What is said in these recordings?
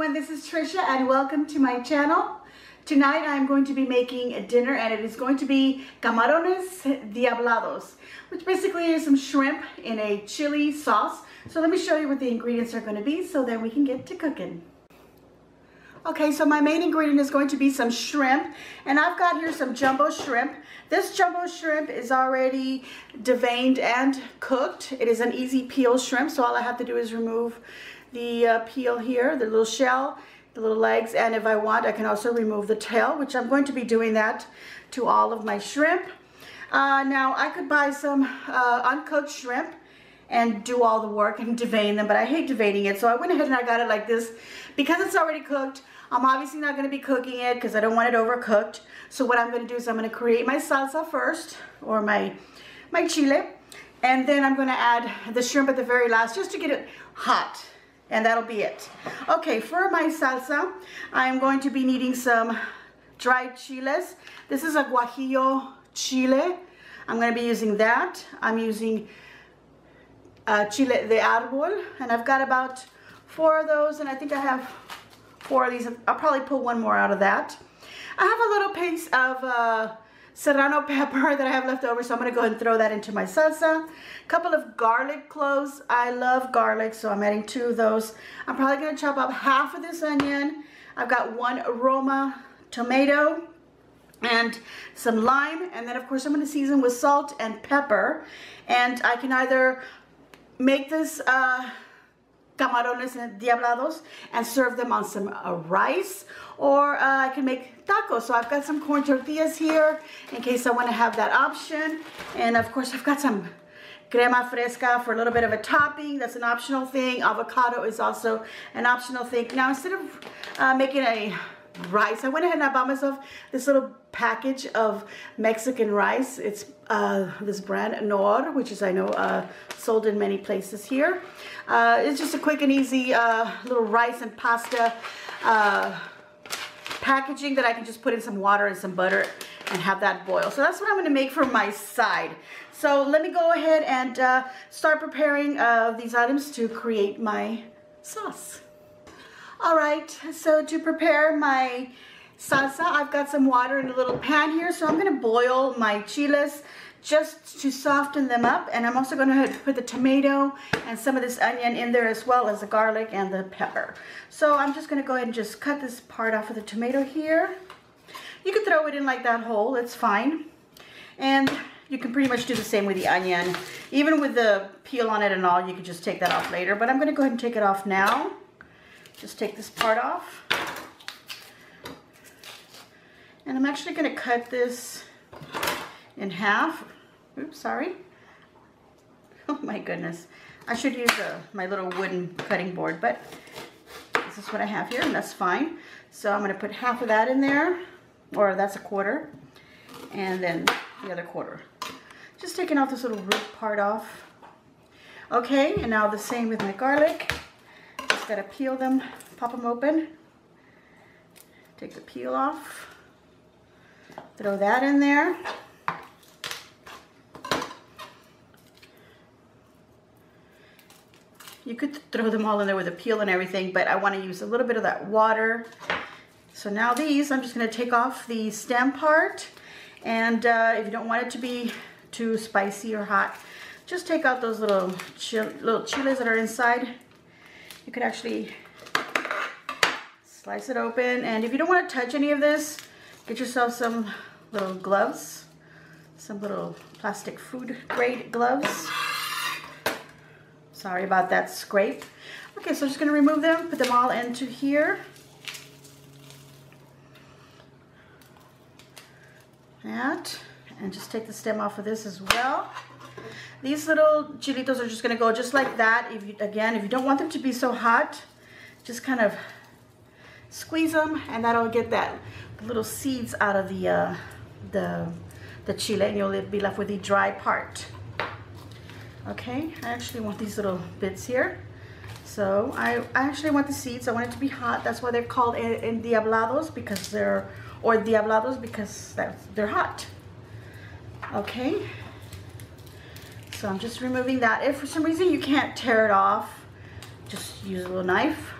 everyone, this is Tricia and welcome to my channel. Tonight I'm going to be making a dinner and it is going to be Camarones Endiablados, which basically is some shrimp in a chili sauce. So let me show you what the ingredients are going to be so then we can get to cooking. Okay, so my main ingredient is going to be some shrimp, and I've got here some jumbo shrimp. This jumbo shrimp is already deveined and cooked. It is an easy peel shrimp, so all I have to do is remove the peel here, the little shell, the little legs, and if I want, I can also remove the tail, which I'm going to be doing that to all of my shrimp. Now, I could buy some uncooked shrimp and do all the work and devein them, but I hate deveining it, so I went ahead and I got it like this. Because it's already cooked, I'm obviously not going to be cooking it because I don't want it overcooked. So what I'm going to do is I'm going to create my salsa first, or my chile, and then I'm going to add the shrimp at the very last just to get it hot, and that'll be it. Okay, for my salsa, I'm going to be needing some dried chiles. This is a guajillo chile. I'm going to be using that. I'm using chile de árbol, and I've got about 4 of those, and I think I have 4 of these. I'll probably pull 1 more out of that. I have a little piece of serrano pepper that I have left over, so I'm going to go ahead and throw that into my salsa. A couple of garlic cloves. I love garlic, so I'm adding 2 of those. I'm probably going to chop up half of this onion. I've got 1 Roma tomato and some lime, and then of course I'm going to season with salt and pepper. And I can either make this Camarones Endiablados and serve them on some rice, or I can make tacos. So I've got some corn tortillas here in case I want to have that option, and of course I've got some crema fresca for a little bit of a topping. That's an optional thing. Avocado is also an optional thing. Now, instead of making a rice, I went ahead and I bought myself this little package of Mexican rice. It's this brand Nor, which is, I know, sold in many places here. It's just a quick and easy little rice and pasta packaging that I can just put in some water and some butter and have that boil. So that's what I'm going to make for my side. So let me go ahead and start preparing these items to create my sauce. All right, so to prepare my salsa, I've got some water in a little pan here, so I'm going to boil my chiles just to soften them up, and I'm also going to put the tomato and some of this onion in there, as well as the garlic and the pepper. So I'm just going to go ahead and just cut this part off of the tomato here. You can throw it in like that whole, it's fine. And you can pretty much do the same with the onion. Even with the peel on it and all, you can just take that off later, but I'm going to go ahead and take it off now. Just take this part off. And I'm actually going to cut this in half. Oops, sorry. Oh my goodness. I should use my little wooden cutting board, but this is what I have here, and that's fine. So I'm going to put half of that in there, or that's a quarter, and then the other quarter. Just taking off this little root part off. Okay, and now the same with my garlic. Just got to peel them, pop them open. Take the peel off. Throw that in there. You could throw them all in there with the peel and everything, but I want to use a little bit of that water. So now these, I'm just going to take off the stem part. And if you don't want it to be too spicy or hot, just take out those little chiles that are inside. You could actually slice it open. And if you don't want to touch any of this, get yourself some little gloves, some little plastic food grade gloves. Sorry about that scrape. Okay, so I'm just going to remove them, put them all into here. That, and just take the stem off of this as well. These little chilitos are just going to go just like that. If you don't want them to be so hot, just kind of squeeze them, and that'll get that little seeds out of the chile, and you'll be left with the dry part. Okay, I actually want these little bits here. So I actually want the seeds. I want it to be hot. That's why they're called endiablados, because they're hot. Okay. So I'm just removing that. If for some reason you can't tear it off, just use a little knife.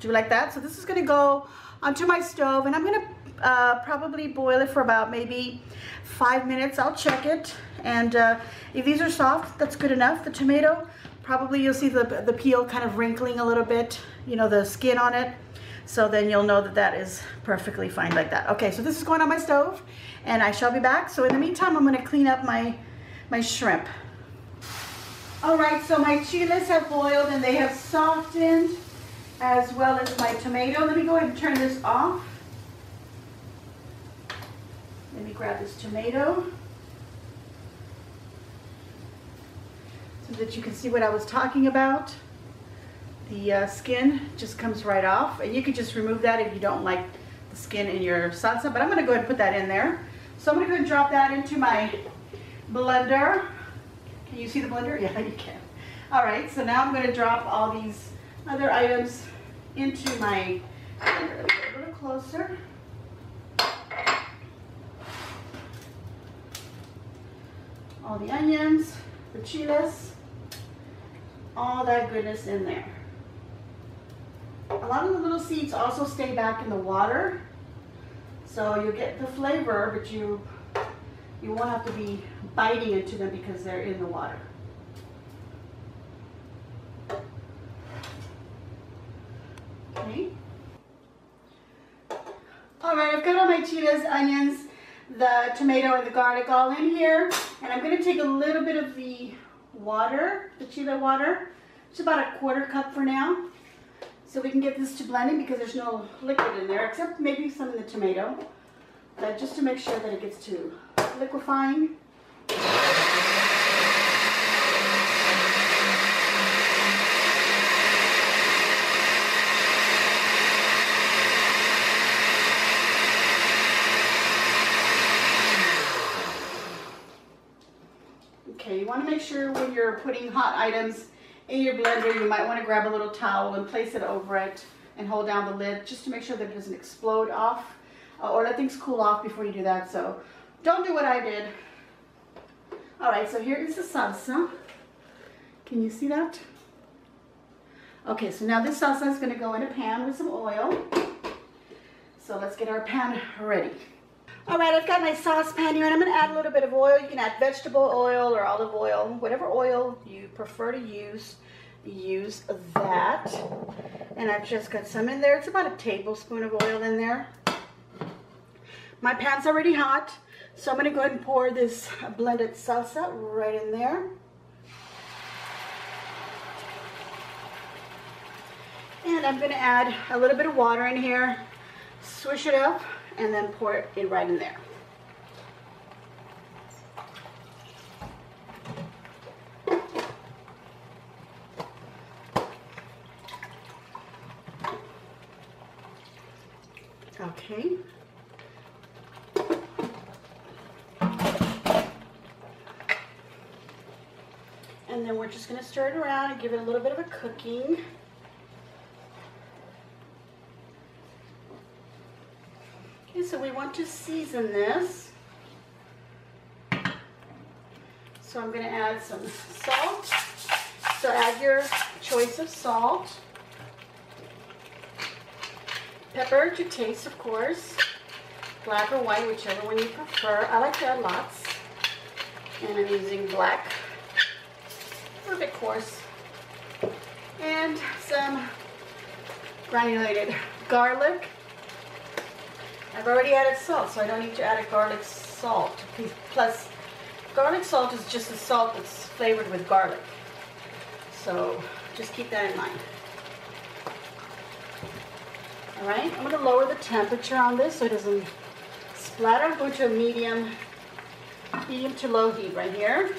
do like that. So this is gonna go onto my stove, and I'm gonna probably boil it for about maybe 5 minutes. I'll check it, and if these are soft, that's good enough. The tomato, probably you'll see the peel kind of wrinkling a little bit, you know, the skin on it. So then you'll know that that is perfectly fine like that. Okay, so this is going on my stove, and I shall be back. So in the meantime, I'm gonna clean up my shrimp. All right, so my chiles have boiled and they have softened, as well as my tomato. Let me go ahead and turn this off. Let me grab this tomato so that you can see what I was talking about. The skin just comes right off, and you could just remove that if you don't like the skin in your salsa, but I'm gonna go ahead and put that in there. So I'm gonna go ahead and drop that into my blender. Can you see the blender? Yeah, you can. All right, so now I'm gonna drop all these other items into my blender. Let me get a little closer. All the onions, the chiles, all that goodness in there. A lot of the little seeds also stay back in the water, so you'll get the flavor, but you won't have to be biting into them because they're in the water. Okay. All right, I've got all my chiles, onions, the tomato, and the garlic all in here, and I'm going to take a little bit of the water, the chile water. It's about a 1/4 cup for now, so we can get this to blending because there's no liquid in there, except maybe some in the tomato, but just to make sure that it gets to liquefying. Okay, you want to make sure when you're putting hot items in your blender, you might want to grab a little towel and place it over it and hold down the lid just to make sure that it doesn't explode off, or let things cool off before you do that. So don't do what I did. All right, so here is the salsa. Can you see that? Okay, so now this salsa is going to go in a pan with some oil. So let's get our pan ready. All right, I've got my saucepan here, and I'm going to add a little bit of oil. You can add vegetable oil or olive oil, whatever oil you prefer to use that. And I've just got some in there. It's about a tablespoon of oil in there. My pan's already hot, so I'm going to go ahead and pour this blended salsa right in there. And I'm going to add a little bit of water in here, swish it up, and then pour it in right in there. Okay. And then we're just going to stir it around and give it a little bit of a cooking. Okay, so we want to season this. So I'm going to add some salt. So add your choice of salt. Pepper to taste, of course. Black or white, whichever one you prefer. I like to add lots. And I'm using black. A little bit coarse. And some granulated garlic. I've already added salt, so I don't need to add a garlic salt. Plus, garlic salt is just the salt that's flavored with garlic. So just keep that in mind. All right, I'm going to lower the temperature on this so it doesn't splatter. I'm going to a medium to low heat right here.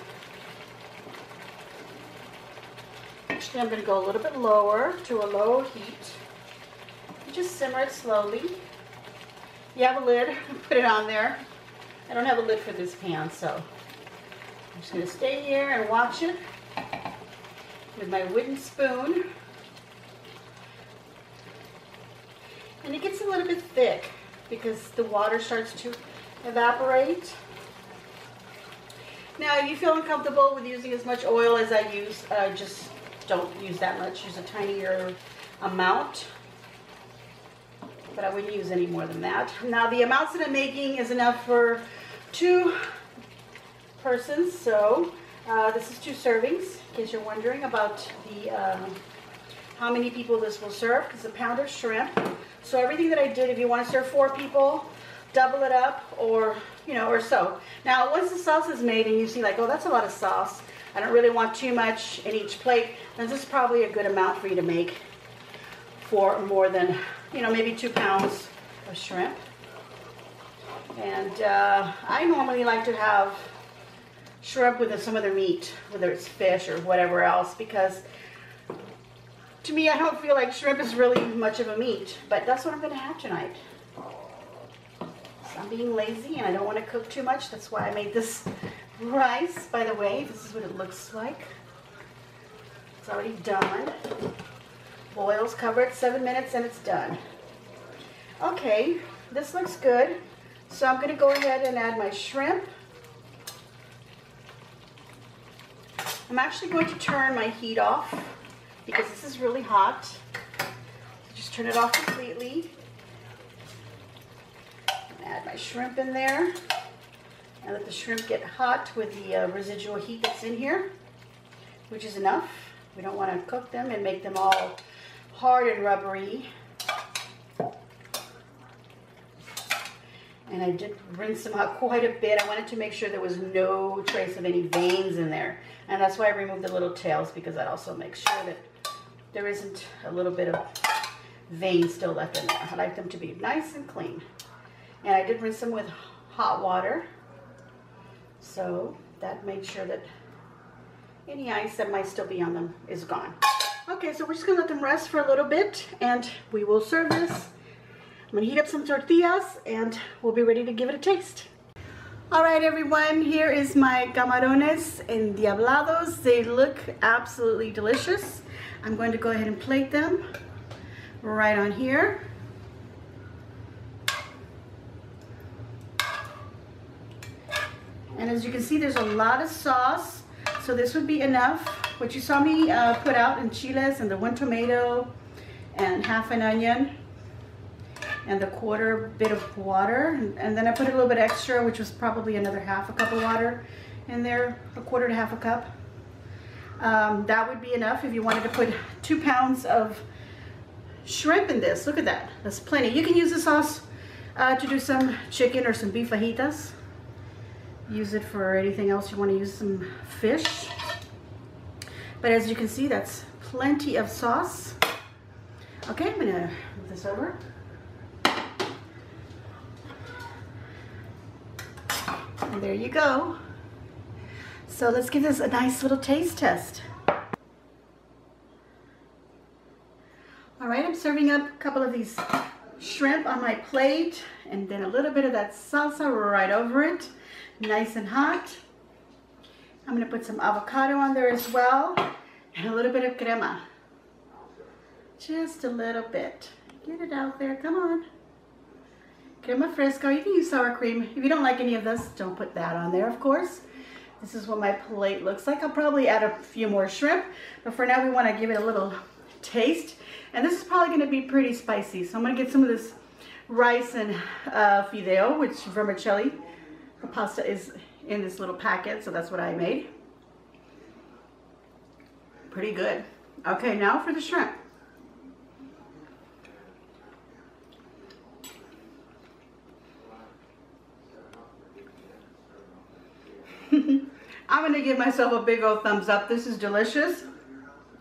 Actually, I'm going to go a little bit lower to a low heat. Just simmer it slowly. You have a lid, put it on there. I don't have a lid for this pan, so I'm just going to stay here and watch it with my wooden spoon. And it gets a little bit thick because the water starts to evaporate. Now, if you feel uncomfortable with using as much oil as I use, just don't use that much. Use a tinier amount. but I wouldn't use any more than that. Now the amounts that I'm making is enough for 2 persons, so this is 2 servings, in case you're wondering about the how many people this will serve, because it's a pound of shrimp. So everything that I did, if you want to serve 4 people, double it up, or or so. Now once the sauce is made and you see like, oh, that's a lot of sauce, I don't really want too much in each plate, then this is probably a good amount for you to make for more than, maybe 2 pounds of shrimp. And I normally like to have shrimp with some other meat, whether it's fish or whatever else, because to me, I don't feel like shrimp is really much of a meat, but that's what I'm going to have tonight. So I'm being lazy and I don't want to cook too much. That's why I made this rice, by the way. This is what it looks like. It's already done. Boils, cover it 7 minutes and it's done. Okay, this looks good. So I'm going to go ahead and add my shrimp. I'm actually going to turn my heat off because this is really hot. So just turn it off completely. Add my shrimp in there and let the shrimp get hot with the residual heat that's in here, which is enough. We don't want to cook them and make them all hard and rubbery. And I did rinse them out quite a bit. I wanted to make sure there was no trace of any veins in there. And that's why I removed the little tails, because that also makes sure that there isn't a little bit of vein still left in there. I like them to be nice and clean. And I did rinse them with hot water. So that makes sure that any ice that might still be on them is gone. Okay, so we're just gonna let them rest for a little bit and we will serve this. I'm gonna heat up some tortillas and we'll be ready to give it a taste. All right, everyone, here is my Camarones Endiablados. They look absolutely delicious. I'm going to go ahead and plate them right on here. And as you can see, there's a lot of sauce, so this would be enough. What you saw me put out in chiles and the 1 tomato and half an onion and the 1/4 bit of water, and then I put a little bit extra, which was probably another half a cup of water in there, 1/4 to half a cup. That would be enough if you wanted to put 2 pounds of shrimp in this. Look at that, that's plenty. You can use the sauce to do some chicken or some beef fajitas. Use it for anything else you want to use, some fish. But as you can see, that's plenty of sauce. Okay, I'm gonna move this over. And there you go. So let's give this a nice little taste test. All right, I'm serving up a couple of these shrimp on my plate and then a little bit of that salsa right over it. Nice and hot. I'm gonna put some avocado on there as well and a little bit of crema. Just a little bit. Get it out there, come on. Crema fresco, you can use sour cream. If you don't like any of this, don't put that on there, of course. This is what my plate looks like. I'll probably add a few more shrimp, but for now we wanna give it a little taste. And this is probably gonna be pretty spicy. So I'm gonna get some of this rice and fideo, which vermicelli. The pasta is in this little packet, so that's what I made. Pretty good. Okay, now for the shrimp. I'm gonna give myself a big old thumbs up. This is delicious.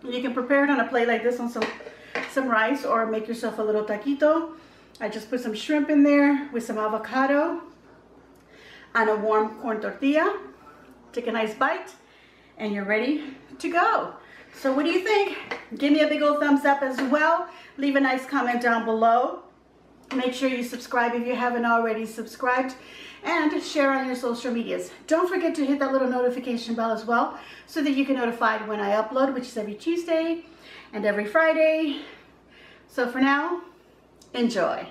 You can prepare it on a plate like this on some rice or make yourself a little taquito. I just put some shrimp in there with some avocado on a warm corn tortilla. Take a nice bite and you're ready to go. So what do you think? Give me a big old thumbs up as well. Leave a nice comment down below. Make sure you subscribe if you haven't already subscribed and share on your social medias. Don't forget to hit that little notification bell as well so that you can get notified when I upload, which is every Tuesday and every Friday. So for now, enjoy.